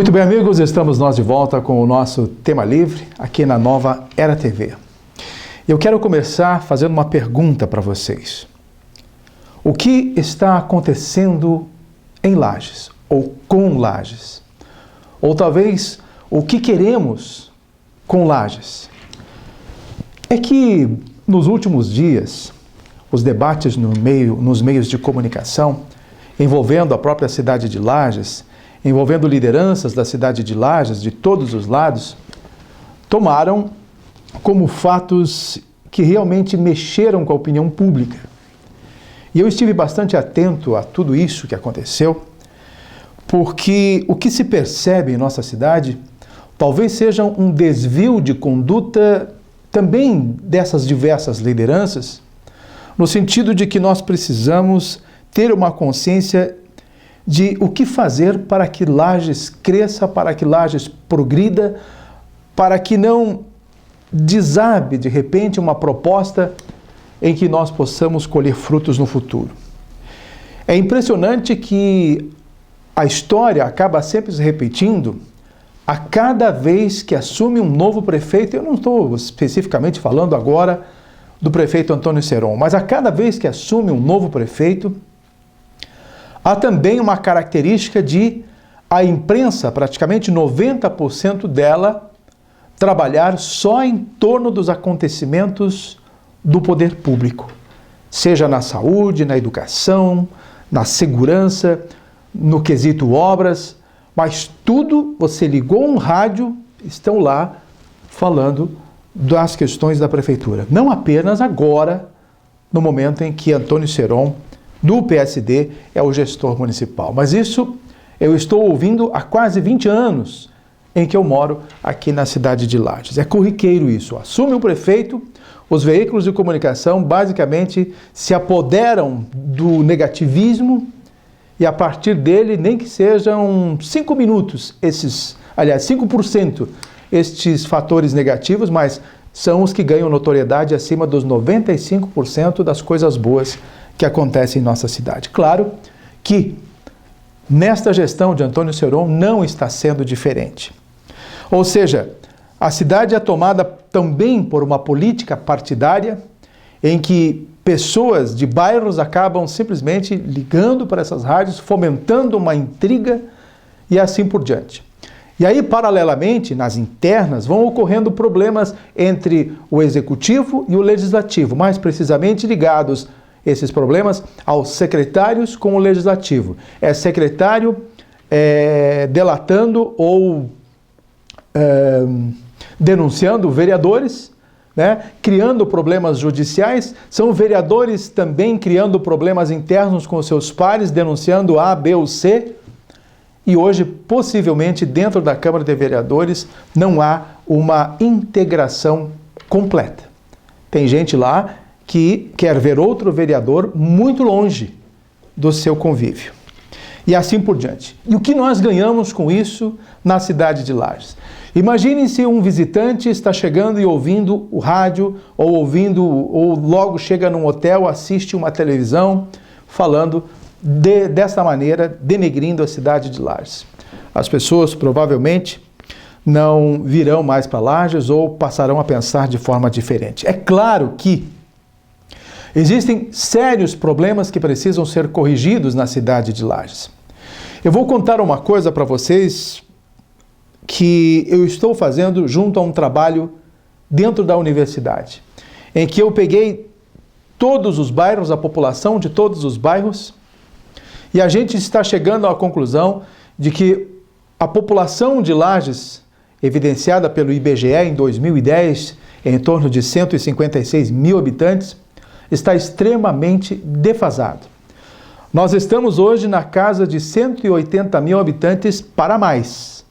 Muito bem, amigos, estamos nós de volta com o nosso Tema Livre aqui na Nova Era TV. Eu quero começar fazendo uma pergunta para vocês. O que está acontecendo em Lages ou com Lages? Ou talvez o que queremos com Lages? É que nos últimos dias, os debates nos meios de comunicação envolvendo a própria cidade de Lages, envolvendo lideranças da cidade de Lages, de todos os lados, tomaram como fatos que realmente mexeram com a opinião pública. E eu estive bastante atento a tudo isso que aconteceu, porque o que se percebe em nossa cidade talvez seja um desvio de conduta também dessas diversas lideranças, no sentido de que nós precisamos ter uma consciência de o que fazer para que Lages cresça, para que Lages progrida, para que não desabe de repente uma proposta em que nós possamos colher frutos no futuro. É impressionante que a história acaba sempre se repetindo a cada vez que assume um novo prefeito. Eu não estou especificamente falando agora do prefeito Antônio Seron, mas a cada vez que assume um novo prefeito, há também uma característica de a imprensa, praticamente 90% dela, trabalhar só em torno dos acontecimentos do poder público, seja na saúde, na educação, na segurança, no quesito obras, mas tudo, você ligou um rádio, estão lá falando das questões da prefeitura. Não apenas agora, no momento em que Antônio Seron, do PSD, é o gestor municipal. Mas isso eu estou ouvindo há quase 20 anos em que eu moro aqui na cidade de Lages. É corriqueiro isso. Assume o prefeito, os veículos de comunicação basicamente se apoderam do negativismo e a partir dele, nem que sejam 5 minutos, 5%, estes fatores negativos, mas são os que ganham notoriedade acima dos 95% das coisas boas que acontece em nossa cidade. Claro que nesta gestão de Antônio Seron não está sendo diferente. Ou seja, a cidade é tomada também por uma política partidária em que pessoas de bairros acabam simplesmente ligando para essas rádios, fomentando uma intriga e assim por diante. E aí, paralelamente, nas internas, vão ocorrendo problemas entre o executivo e o legislativo, mais precisamente ligados esses problemas aos secretários com o legislativo. É secretário delatando ou denunciando vereadores, né, criando problemas judiciais, são vereadores também criando problemas internos com seus pares, denunciando A, B ou C, e hoje, possivelmente, dentro da Câmara de Vereadores, não há uma integração completa. Tem gente lá que quer ver outro vereador muito longe do seu convívio. E assim por diante. E o que nós ganhamos com isso na cidade de Lages? Imaginem se um visitante está chegando e ouvindo o rádio, ou logo chega num hotel, assiste uma televisão, falando dessa maneira, denegrindo a cidade de Lages. As pessoas provavelmente não virão mais para Lages ou passarão a pensar de forma diferente. É claro que existem sérios problemas que precisam ser corrigidos na cidade de Lages. Eu vou contar uma coisa para vocês que eu estou fazendo junto a um trabalho dentro da universidade, em que eu peguei todos os bairros, a população de todos os bairros, e a gente está chegando à conclusão de que a população de Lages, evidenciada pelo IBGE em 2010, em torno de 156 mil habitantes, está extremamente defasado. Nós estamos hoje na casa de 180 mil habitantes para mais.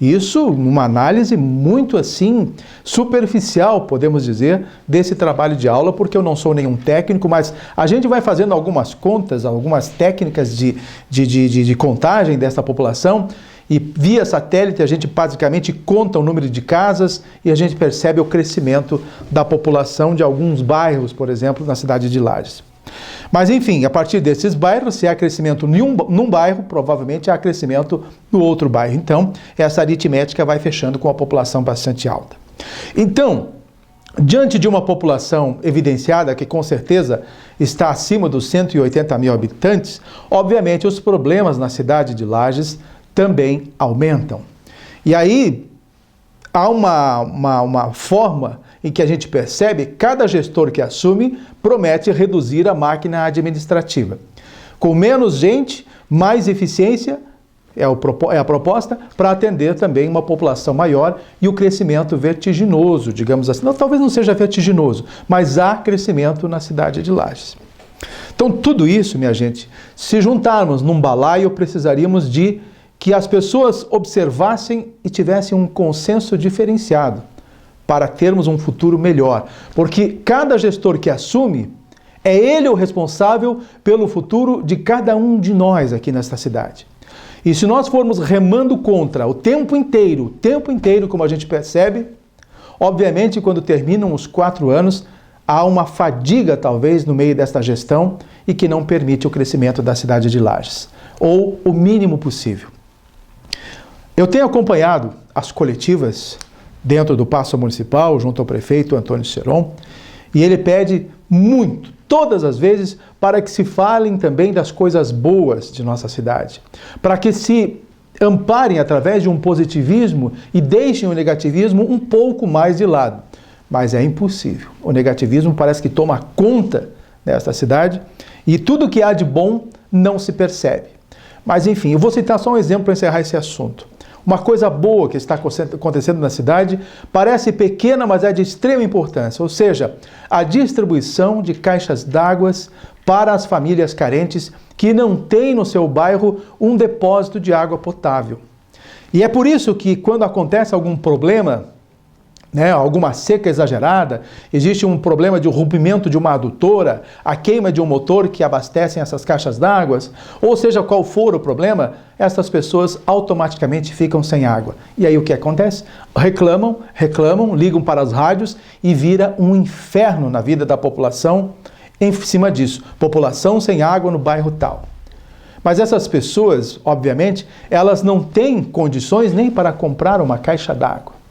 Isso numa análise muito assim superficial, podemos dizer, desse trabalho de aula, porque eu não sou nenhum técnico, mas a gente vai fazendo algumas contas, algumas técnicas de contagem dessa população, e via satélite a gente basicamente conta o número de casas e a gente percebe o crescimento da população de alguns bairros, por exemplo, na cidade de Lages. Mas enfim, a partir desses bairros, se há crescimento num bairro, provavelmente há crescimento no outro bairro. Então, essa aritmética vai fechando com a população bastante alta. Então, diante de uma população evidenciada, que com certeza está acima dos 180 mil habitantes, obviamente os problemas na cidade de Lages também aumentam. E aí há uma forma em que a gente percebe, cada gestor que assume promete reduzir a máquina administrativa. Com menos gente, mais eficiência, é a proposta, para atender também uma população maior e o crescimento vertiginoso, digamos assim. Não, talvez não seja vertiginoso, mas há crescimento na cidade de Lages. Então, tudo isso, minha gente, se juntarmos num balaio, precisaríamos de que as pessoas observassem e tivessem um consenso diferenciado para termos um futuro melhor. Porque cada gestor que assume, é ele o responsável pelo futuro de cada um de nós aqui nesta cidade. E se nós formos remando contra o tempo inteiro, como a gente percebe, obviamente quando terminam os 4 anos, há uma fadiga talvez no meio desta gestão e que não permite o crescimento da cidade de Lages, ou o mínimo possível. Eu tenho acompanhado as coletivas dentro do Paço Municipal, junto ao prefeito Antônio Seron, e ele pede muito, todas as vezes, para que se falem também das coisas boas de nossa cidade, para que se amparem através de um positivismo e deixem o negativismo um pouco mais de lado. Mas é impossível. O negativismo parece que toma conta desta cidade e tudo que há de bom não se percebe. Mas enfim, eu vou citar só um exemplo para encerrar esse assunto. Uma coisa boa que está acontecendo na cidade parece pequena, mas é de extrema importância, ou seja, a distribuição de caixas d'água para as famílias carentes que não têm no seu bairro um depósito de água potável. E é por isso que quando acontece algum problema, alguma seca exagerada, existe um problema de rompimento de uma adutora, a queima de um motor que abastecem essas caixas d'água, ou seja, qual for o problema, essas pessoas automaticamente ficam sem água. E aí o que acontece? Reclamam, ligam para as rádios e vira um inferno na vida da população em cima disso. População sem água no bairro tal. Mas essas pessoas, obviamente, elas não têm condições nem para comprar uma caixa d'água.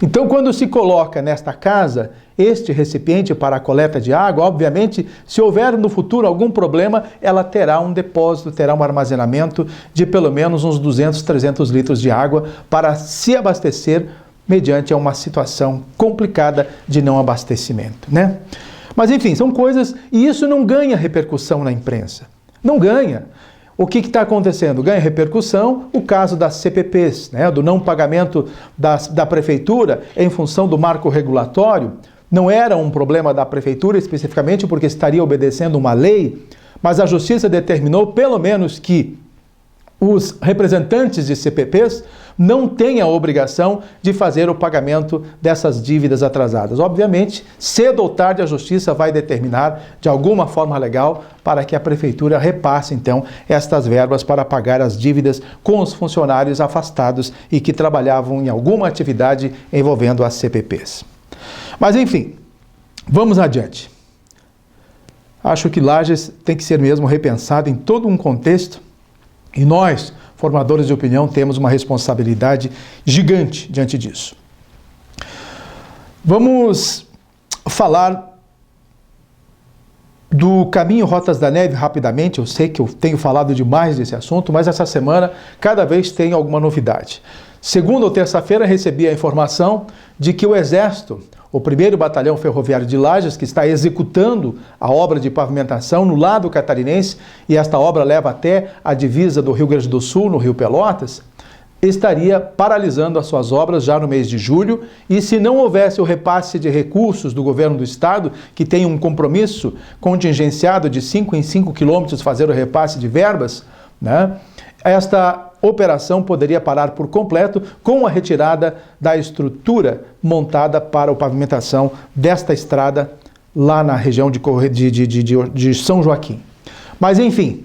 Então, quando se coloca nesta casa este recipiente para a coleta de água, obviamente, se houver no futuro algum problema, ela terá um depósito, terá um armazenamento de pelo menos uns 200, 300 litros de água para se abastecer mediante uma situação complicada de não abastecimento, né? Mas, enfim, são coisas... E isso não ganha repercussão na imprensa. Não ganha. O que está acontecendo? Ganha repercussão o caso das CPPs, do não pagamento da prefeitura em função do marco regulatório. Não era um problema da prefeitura especificamente porque estaria obedecendo uma lei, mas a justiça determinou pelo menos que os representantes de CPPs não têm a obrigação de fazer o pagamento dessas dívidas atrasadas. Obviamente, cedo ou tarde a justiça vai determinar de alguma forma legal para que a prefeitura repasse então estas verbas para pagar as dívidas com os funcionários afastados e que trabalhavam em alguma atividade envolvendo as CPPs. Mas enfim, vamos adiante. Acho que Lages tem que ser mesmo repensado em todo um contexto. E nós, formadores de opinião, temos uma responsabilidade gigante diante disso. Vamos falar do caminho Rotas da Neve rapidamente. Eu sei que eu tenho falado demais desse assunto, mas essa semana cada vez tem alguma novidade. Segunda ou terça-feira recebi a informação de que o Exército, o 1º Batalhão Ferroviário de Lages, que está executando a obra de pavimentação no lado catarinense, e esta obra leva até a divisa do Rio Grande do Sul, no Rio Pelotas, estaria paralisando as suas obras já no mês de julho, e se não houvesse o repasse de recursos do governo do estado, que tem um compromisso contingenciado de 5 em 5 quilômetros fazer o repasse de verbas, esta operação poderia parar por completo com a retirada da estrutura montada para a pavimentação desta estrada lá na região de São Joaquim. Mas enfim,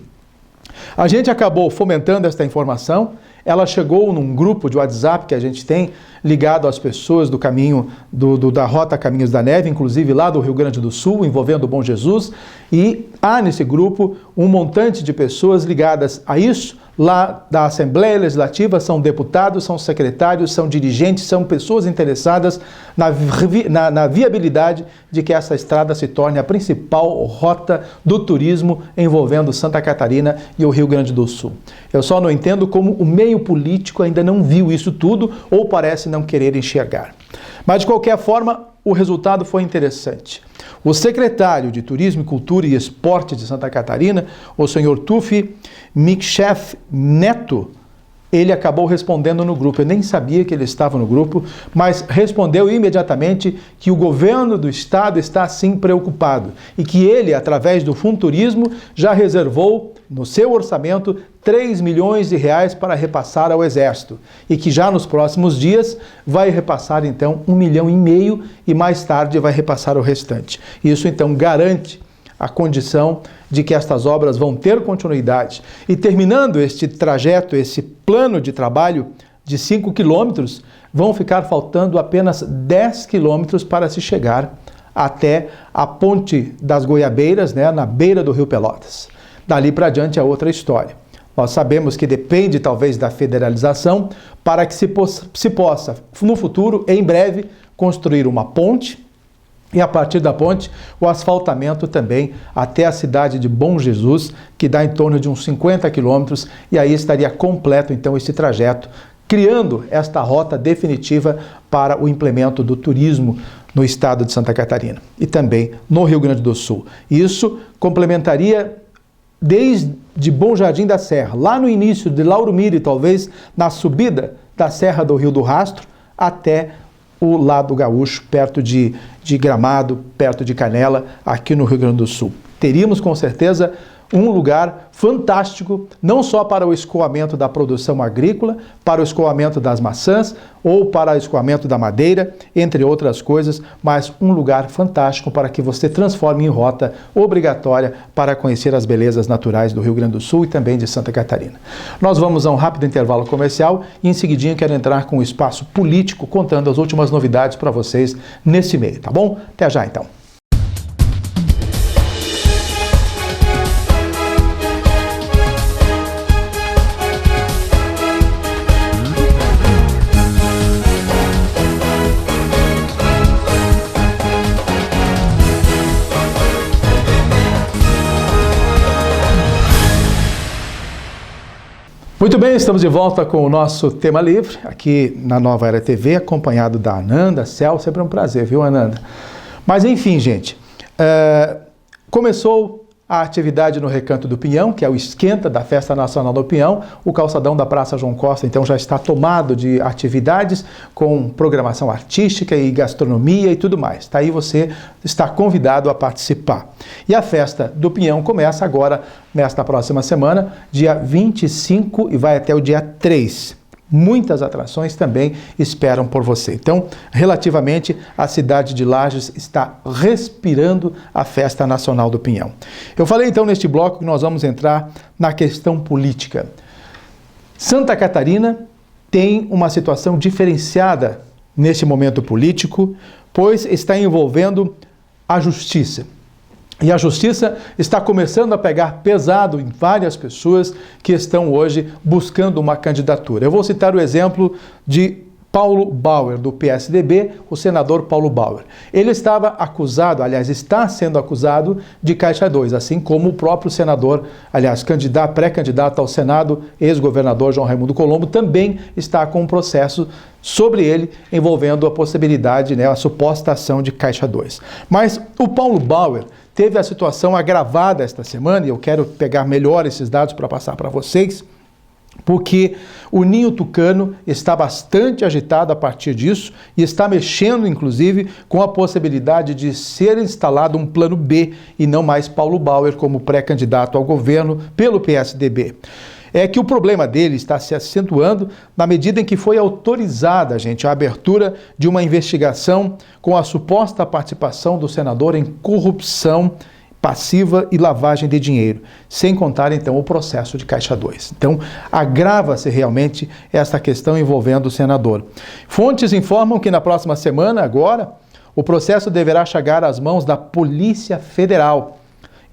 a gente acabou fomentando esta informação, ela chegou num grupo de WhatsApp que a gente tem ligado às pessoas do caminho, da Rota Caminhos da Neve, inclusive lá do Rio Grande do Sul, envolvendo o Bom Jesus, e há nesse grupo um montante de pessoas ligadas a isso, lá da Assembleia Legislativa, são deputados, são secretários, são dirigentes, são pessoas interessadas na viabilidade de que essa estrada se torne a principal rota do turismo envolvendo Santa Catarina e o Rio Grande do Sul. Eu só não entendo como o meio político ainda não viu isso tudo ou parece não querer enxergar. Mas, de qualquer forma, o resultado foi interessante. O secretário de Turismo, Cultura e Esporte de Santa Catarina, o senhor Tufi Mikchef Neto, ele acabou respondendo no grupo. Eu nem sabia que ele estava no grupo, mas respondeu imediatamente que o governo do estado está sim preocupado e que ele, através do Fundo Turismo, já reservou no seu orçamento 3 milhões de reais para repassar ao Exército e que já nos próximos dias vai repassar então 1,5 milhão e mais tarde vai repassar o restante. Isso então garante a condição de que estas obras vão ter continuidade. E terminando este trajeto, esse plano de trabalho de 5 quilômetros, vão ficar faltando apenas 10 quilômetros para se chegar até a Ponte das Goiabeiras, né, na beira do Rio Pelotas. Dali para diante é outra história. Nós sabemos que depende talvez da federalização para que se possa, no futuro, em breve, construir uma ponte, e a partir da ponte, o asfaltamento também até a cidade de Bom Jesus, que dá em torno de uns 50 quilômetros, e aí estaria completo então esse trajeto, criando esta rota definitiva para o implemento do turismo no estado de Santa Catarina e também no Rio Grande do Sul. Isso complementaria desde Bom Jardim da Serra, lá no início de Lauro Mire, talvez na subida da Serra do Rio do Rastro, até o lado gaúcho, perto de Gramado, perto de Canela, aqui no Rio Grande do Sul. Teríamos com certeza um lugar fantástico, não só para o escoamento da produção agrícola, para o escoamento das maçãs ou para o escoamento da madeira, entre outras coisas, mas um lugar fantástico para que você transforme em rota obrigatória para conhecer as belezas naturais do Rio Grande do Sul e também de Santa Catarina. Nós vamos a um rápido intervalo comercial e em seguidinho quero entrar com o espaço político contando as últimas novidades para vocês nesse meio, tá bom? Até já então. Muito bem, estamos de volta com o nosso Tema Livre, aqui na Nova Era TV, acompanhado da Ananda, Cel, sempre um prazer, viu, Ananda? Mas enfim, gente, começou a atividade no Recanto do Pinhão, que é o esquenta da Festa Nacional do Pinhão. O calçadão da Praça João Costa, então, já está tomado de atividades com programação artística e gastronomia e tudo mais. Tá aí, você está convidado a participar. E a Festa do Pinhão começa agora, nesta próxima semana, dia 25 e vai até o dia 3. Muitas atrações também esperam por você. Então, relativamente, a cidade de Lages está respirando a Festa Nacional do Pinhão. Eu falei então neste bloco que nós vamos entrar na questão política. Santa Catarina tem uma situação diferenciada neste momento político, pois está envolvendo a justiça. E a justiça está começando a pegar pesado em várias pessoas que estão hoje buscando uma candidatura. Eu vou citar o exemplo de Paulo Bauer, do PSDB, o senador Paulo Bauer. Ele estava acusado, aliás, está sendo acusado de Caixa 2, assim como o próprio senador, aliás, pré-candidato ao Senado, ex-governador João Raimundo Colombo, também está com um processo sobre ele envolvendo a possibilidade, a suposta ação de Caixa 2. Mas o Paulo Bauer teve a situação agravada esta semana, e eu quero pegar melhor esses dados para passar para vocês, porque o Ninho Tucano está bastante agitado a partir disso e está mexendo, inclusive, com a possibilidade de ser instalado um plano B e não mais Paulo Bauer como pré-candidato ao governo pelo PSDB. É que o problema dele está se acentuando na medida em que foi autorizada, a abertura de uma investigação com a suposta participação do senador em corrupção passiva e lavagem de dinheiro, sem contar então o processo de Caixa 2. Então, agrava-se realmente esta questão envolvendo o senador. Fontes informam que na próxima semana, agora, o processo deverá chegar às mãos da Polícia Federal.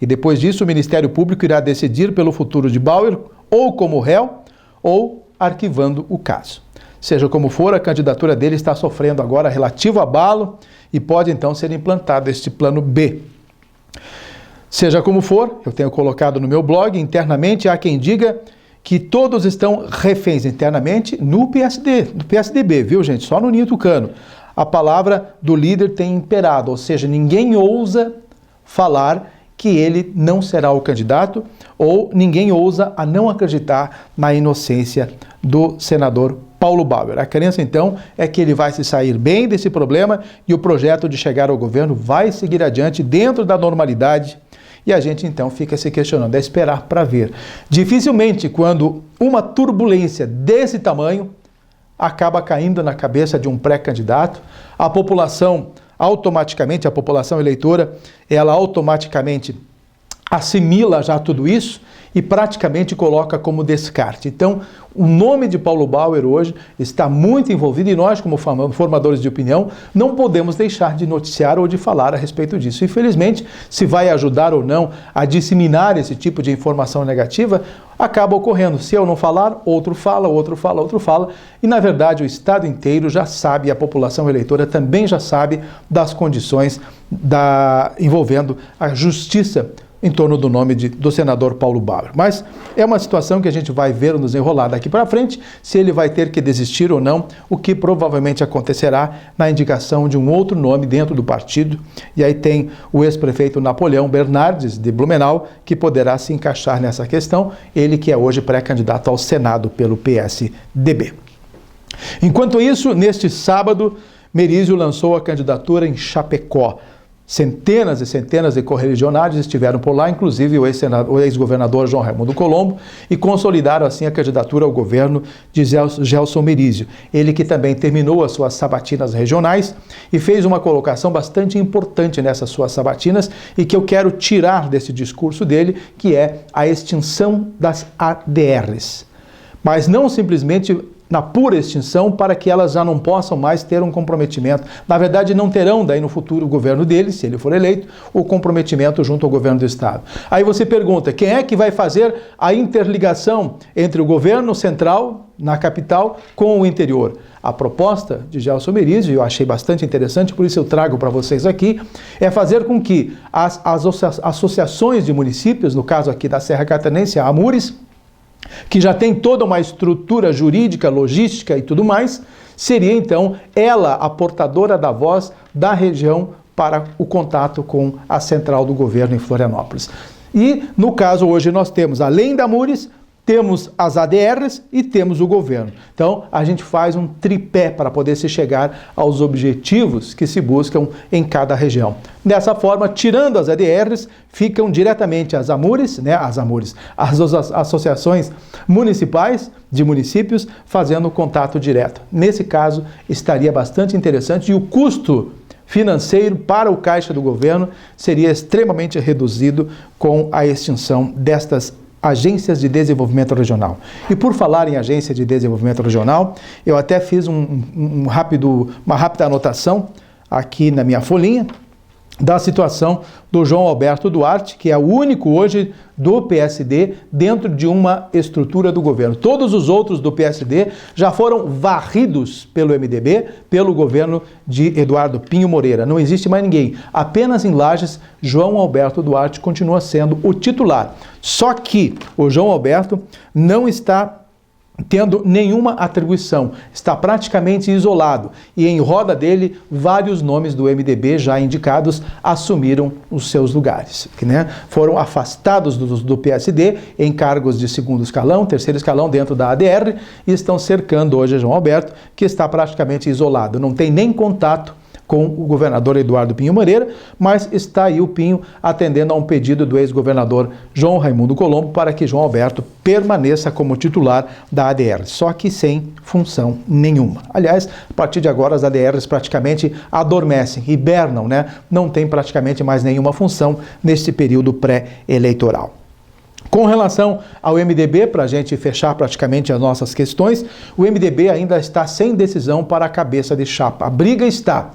E depois disso, o Ministério Público irá decidir pelo futuro de Bauer, ou como réu, ou arquivando o caso. Seja como for, a candidatura dele está sofrendo agora relativo abalo e pode então ser implantado este plano B. Seja como for, eu tenho colocado no meu blog, internamente há quem diga que todos estão reféns internamente no PSDB, viu gente? Só no Ninho Tucano. A palavra do líder tem imperado, ou seja, ninguém ousa falar que ele não será o candidato, ou ninguém ousa a não acreditar na inocência do senador Paulo Bauer. A crença, então, é que ele vai se sair bem desse problema e o projeto de chegar ao governo vai seguir adiante dentro da normalidade. E a gente, então, fica se questionando, é esperar para ver. Dificilmente, quando uma turbulência desse tamanho acaba caindo na cabeça de um pré-candidato, a população automaticamente, a população eleitora, ela automaticamente assimila já tudo isso e praticamente coloca como descarte. Então, o nome de Paulo Bauer hoje está muito envolvido e nós, como formadores de opinião, não podemos deixar de noticiar ou de falar a respeito disso. Infelizmente, se vai ajudar ou não a disseminar esse tipo de informação negativa, acaba ocorrendo. Se eu não falar, outro fala, outro fala, outro fala. E, na verdade, o Estado inteiro já sabe, a população eleitora também já sabe das condições envolvendo a justiça em torno do nome do senador Paulo Bauer. Mas é uma situação que a gente vai ver nos enrolar daqui para frente, se ele vai ter que desistir ou não, o que provavelmente acontecerá na indicação de um outro nome dentro do partido. E aí tem o ex-prefeito Napoleão Bernardes, de Blumenau, que poderá se encaixar nessa questão, ele que é hoje pré-candidato ao Senado pelo PSDB. Enquanto isso, neste sábado, Merizio lançou a candidatura em Chapecó. Centenas e centenas de correligionários estiveram por lá, inclusive o ex-governador João Raimundo Colombo, e consolidaram assim a candidatura ao governo de Gelson Merizio. Ele que também terminou as suas sabatinas regionais e fez uma colocação bastante importante nessas suas sabatinas e que eu quero tirar desse discurso dele, que é a extinção das ADRs. Mas não simplesmente na pura extinção, para que elas já não possam mais ter um comprometimento. Na verdade, não terão daí no futuro o governo dele, se ele for eleito, o comprometimento junto ao governo do Estado. Aí você pergunta, quem é que vai fazer a interligação entre o governo central, na capital, com o interior? A proposta de Gelson Merizio, eu achei bastante interessante, por isso eu trago para vocês aqui, é fazer com que as associações de municípios, no caso aqui da Serra Catarinense, a AMURES, que já tem toda uma estrutura jurídica, logística e tudo mais, seria então ela a portadora da voz da região para o contato com a central do governo em Florianópolis. E, no caso, hoje nós temos, além da AMURES, temos as ADRs e temos o governo. Então, a gente faz um tripé para poder se chegar aos objetivos que se buscam em cada região. Dessa forma, tirando as ADRs, ficam diretamente as AMURES, as associações municipais de municípios, fazendo contato direto. Nesse caso, estaria bastante interessante e o custo financeiro para o caixa do governo seria extremamente reduzido com a extinção destas agências de desenvolvimento regional. E por falar em agência de desenvolvimento regional, eu até fiz uma rápida anotação aqui na minha folhinha da situação do João Alberto Duarte, que é o único hoje do PSD dentro de uma estrutura do governo. Todos os outros do PSD já foram varridos pelo MDB, pelo governo de Eduardo Pinho Moreira. Não existe mais ninguém. Apenas em Lages, João Alberto Duarte continua sendo o titular. Só que o João Alberto não está tendo nenhuma atribuição, está praticamente isolado e em roda dele vários nomes do MDB já indicados assumiram os seus lugares, né? Foram afastados do PSD em cargos de segundo escalão, terceiro escalão dentro da ADR e estão cercando hoje João Alberto, que está praticamente isolado, não tem nem contato com o governador Eduardo Pinho Moreira, mas está aí o Pinho atendendo a um pedido do ex-governador João Raimundo Colombo para que João Alberto permaneça como titular da ADR, só que sem função nenhuma. Aliás, a partir de agora as ADRs praticamente adormecem, hibernam, né? Não tem praticamente mais nenhuma função neste período pré-eleitoral. Com relação ao MDB, para a gente fechar praticamente as nossas questões, o MDB ainda está sem decisão para a cabeça de chapa. A briga está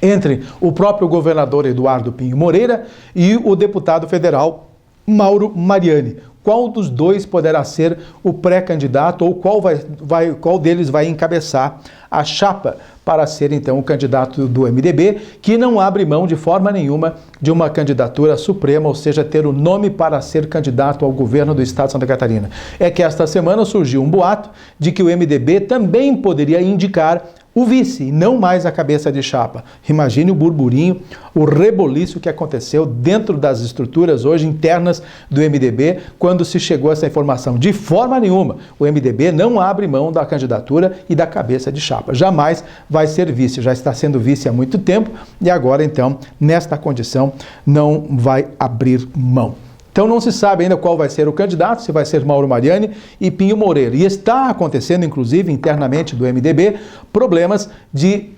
entre o próprio governador Eduardo Pinho Moreira e o deputado federal Mauro Mariani. Qual dos dois poderá ser o pré-candidato ou qual deles vai encabeçar a chapa para ser então o candidato do MDB, que não abre mão de forma nenhuma de uma candidatura suprema, ou seja, ter o nome para ser candidato ao governo do estado de Santa Catarina. É que esta semana surgiu um boato de que o MDB também poderia indicar o vice, e não mais a cabeça de chapa. Imagine o burburinho, o reboliço que aconteceu dentro das estruturas hoje internas do MDB quando se chegou a essa informação. De forma nenhuma, o MDB não abre mão da candidatura e da cabeça de chapa. Jamais vai ser vice, já está sendo vice há muito tempo e agora, então, nesta condição, não vai abrir mão. Então não se sabe ainda qual vai ser o candidato, se vai ser Mauro Mariani e Pinho Moreira. E está acontecendo, inclusive, internamente do MDB, problemas de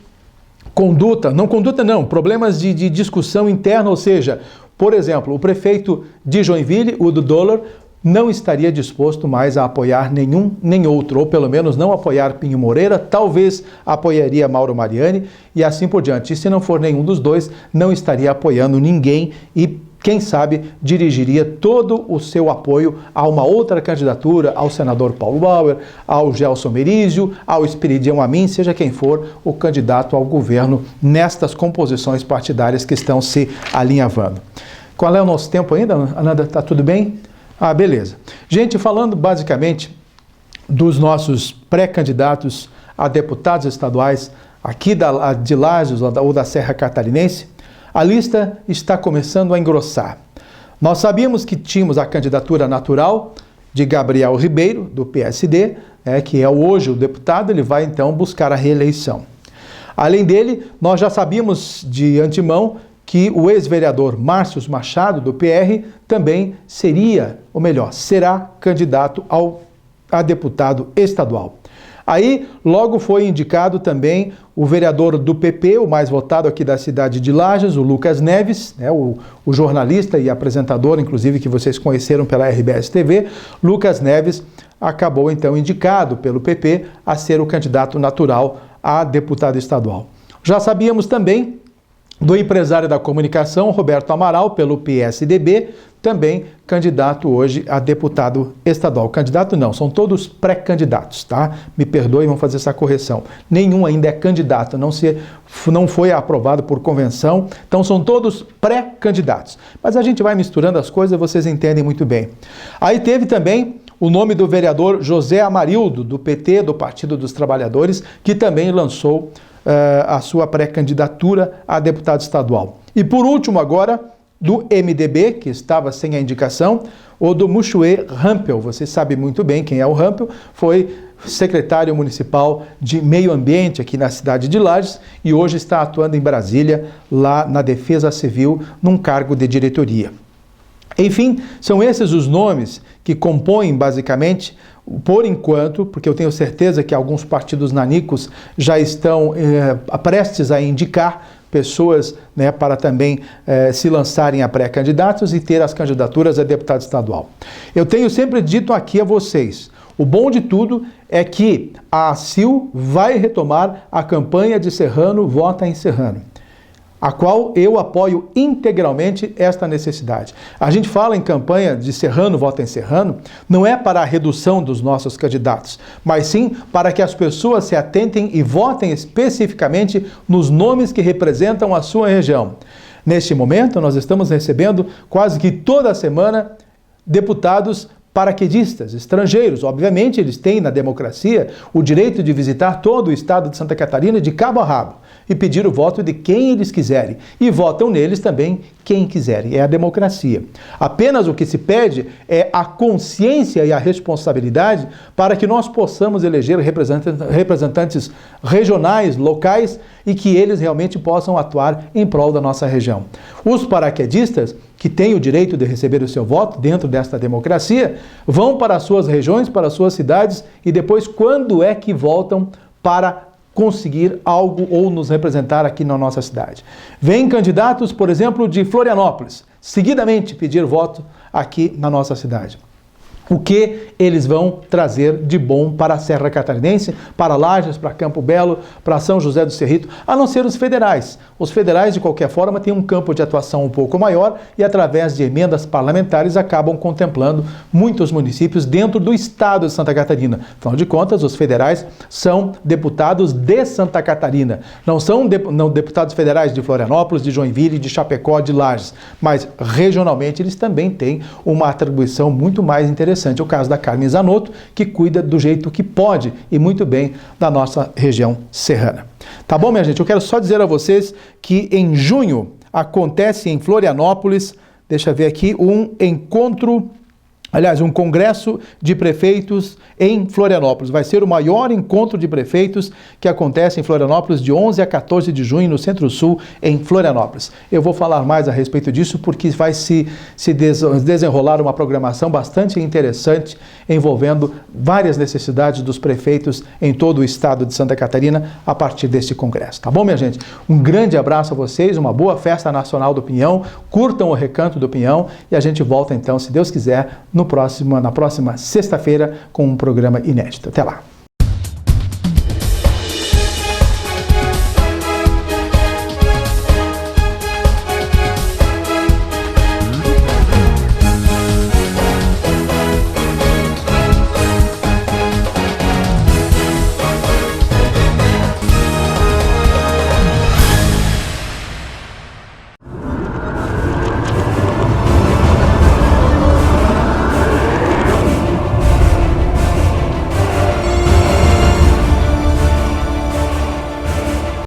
problemas de discussão interna, ou seja, por exemplo, o prefeito de Joinville, o do Dólar, não estaria disposto mais a apoiar nenhum nem outro, ou pelo menos não apoiar Pinho Moreira, talvez apoiaria Mauro Mariani e assim por diante. E se não for nenhum dos dois, não estaria apoiando ninguém e quem sabe, dirigiria todo o seu apoio a uma outra candidatura, ao senador Paulo Bauer, ao Gelson Merizio, ao Esperidião Amin, seja quem for o candidato ao governo nestas composições partidárias que estão se alinhavando. Qual é o nosso tempo ainda, Ananda? Tá tudo bem? Ah, beleza. Gente, falando basicamente dos nossos pré-candidatos a deputados estaduais aqui de Lages ou da Serra Catarinense, a lista está começando a engrossar. Nós sabíamos que tínhamos a candidatura natural de Gabriel Ribeiro, do PSD, que é hoje o deputado, ele vai então buscar a reeleição. Além dele, nós já sabíamos de antemão que o ex-vereador Márcio Machado, do PR, também será candidato a deputado estadual. Aí, logo foi indicado também o vereador do PP, o mais votado aqui da cidade de Lages, o Lucas Neves, o jornalista e apresentador, inclusive, que vocês conheceram pela RBS TV. Lucas Neves acabou, então, indicado pelo PP a ser o candidato natural a deputado estadual. Já sabíamos também do empresário da comunicação, Roberto Amaral, pelo PSDB, também candidato hoje a deputado estadual. Candidato não, são todos pré-candidatos, tá? Me perdoem, vamos fazer essa correção. Nenhum ainda é candidato, não foi aprovado por convenção, então são todos pré-candidatos. Mas a gente vai misturando as coisas, vocês entendem muito bem. Aí teve também o nome do vereador José Amarildo, do PT, do Partido dos Trabalhadores, que também lançou a sua pré-candidatura a deputado estadual. E por último agora, do MDB, que estava sem a indicação, ou do Muxuê Rampel. Você sabe muito bem quem é o Rampel, foi secretário municipal de Meio Ambiente aqui na cidade de Lages e hoje está atuando em Brasília, lá na Defesa Civil, num cargo de diretoria. Enfim, são esses os nomes que compõem basicamente, por enquanto, porque eu tenho certeza que alguns partidos nanicos já estão prestes a indicar pessoas para também se lançarem a pré-candidatos e ter as candidaturas a deputado estadual. Eu tenho sempre dito aqui a vocês, o bom de tudo é que a ACIL vai retomar a campanha de Serrano Vota em Serrano, a qual eu apoio integralmente esta necessidade. A gente fala em campanha de Serrano Vota em Serrano, não é para a redução dos nossos candidatos, mas sim para que as pessoas se atentem e votem especificamente nos nomes que representam a sua região. Neste momento, nós estamos recebendo quase que toda semana deputados paraquedistas, estrangeiros. Obviamente, eles têm na democracia o direito de visitar todo o estado de Santa Catarina de cabo a rabo. e pedir o voto de quem eles quiserem. E votam neles também quem quiserem. É a democracia. Apenas o que se pede é a consciência e a responsabilidade para que nós possamos eleger representantes regionais, locais, e que eles realmente possam atuar em prol da nossa região. Os paraquedistas, que têm o direito de receber o seu voto dentro desta democracia, vão para as suas regiões, para as suas cidades, e depois, quando é que voltam para conseguir algo ou nos representar aqui na nossa cidade? Vêm candidatos, por exemplo, de Florianópolis, seguidamente pedir voto aqui na nossa cidade. O que eles vão trazer de bom para a Serra Catarinense, para Lages, para Campo Belo, para São José do Cerrito, a não ser os federais. Os federais, de qualquer forma, têm um campo de atuação um pouco maior e, através de emendas parlamentares, acabam contemplando muitos municípios dentro do estado de Santa Catarina. Afinal de contas, os federais são deputados de Santa Catarina. Não são deputados federais de Florianópolis, de Joinville, de Chapecó, de Lages, mas regionalmente eles também têm uma atribuição muito mais interessante. O caso da Carmen Zanotto, que cuida do jeito que pode e muito bem da nossa região serrana. Tá bom, minha gente? Eu quero só dizer a vocês que em junho acontece em Florianópolis, deixa eu ver aqui, um congresso de prefeitos em Florianópolis. Vai ser o maior encontro de prefeitos que acontece em Florianópolis de 11 a 14 de junho no Centro-Sul, em Florianópolis. Eu vou falar mais a respeito disso porque vai se desenrolar uma programação bastante interessante envolvendo várias necessidades dos prefeitos em todo o estado de Santa Catarina a partir desse congresso. Tá bom, minha gente? Um grande abraço a vocês, uma boa festa nacional do Pinhão, curtam o Recanto do Pinhão e a gente volta então, se Deus quiser, na próxima sexta-feira com um programa inédito. Até lá!